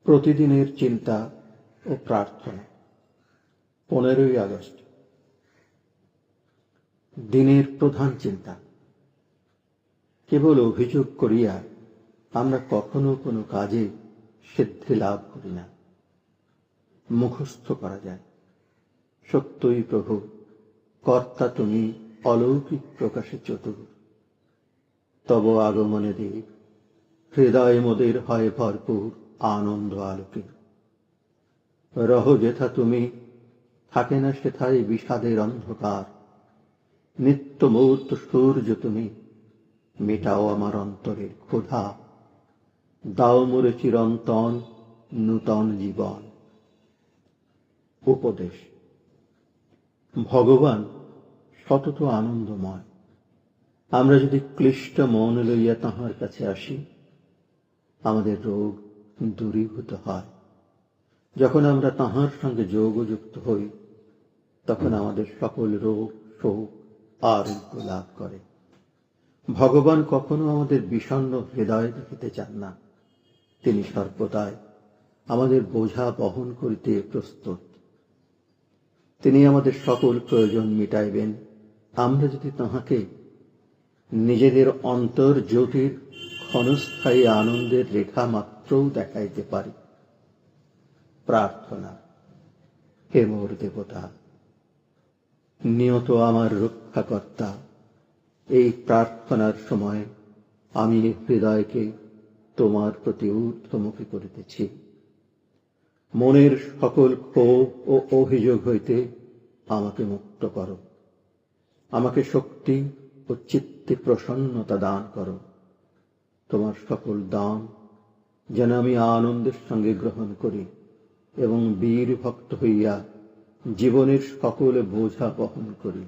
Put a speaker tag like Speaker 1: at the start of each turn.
Speaker 1: প্রতিদিনের চিন্তা ও প্রার্থনা। 15ই আগস্ট। দিনের প্রধান চিন্তা। কেবল অভিযোগ করিয়া আমরা কখনো কোনো কাজে সিদ্ধি লাভ করি না। মুখস্থ করা যায়, সত্যই প্রভু কর্তা তুমি অলৌকিক প্রকাশে চতুর। তব আগমনে দেব হৃদয় মোদের হয় ভরপুর আনন্দ আলোকে। রহ যেথা তুমি, থাকে না সেথায় বিষাদের অন্ধকার। নিত্য মূর্ত সূর্য তুমি, মেটাও আমার অন্তরের ক্ষুধা। দাও মোরে চিরন্তন নূতন জীবন। উপদেশ। ভগবান সতত আনন্দময়। আমরা যদি ক্লিষ্ট মন লইয়া তাঁহার কাছে আসি, আমাদের রোগ দূরীভূত হয়। যখন আমরা তাঁহার সঙ্গে যোগযুক্ত হই, তখন আমাদের সকল রোগ শোক আরোগ্য লাভ করে। ভগবান কখনো আমাদের বিষণ্ণ হৃদয় দেখিতে চান না। তিনি সর্বদাই আমাদের বোঝা বহন করিতে প্রস্তুত। তিনি আমাদের সকল প্রয়োজন মিটাইবেন, আমরা যদি তাঁহাকে নিজেদের অন্তর জ্যোতির ক্ষণস্থায়ী আনন্দের রেখা মাত্রও দেখাইতে পারি। প্রার্থনা। হে মোর দেবতা, নিয়ত আমার রক্ষাকর্তা, এই প্রার্থনার সময় আমি হৃদয়কে তোমার প্রতি ঊর্ধ্বমুখী করিতেছি। মনের সকল ক্ষোভ ও অভিযোগ হইতে আমাকে মুক্ত করো। আমাকে শক্তি ও চিত্তে প্রসন্নতা দান করো। তোমার সকল দান যেন আমি আনন্দের সঙ্গে গ্রহণ করি এবং বীর ভক্ত হইয়া জীবনের সকল বোঝা বহন করি।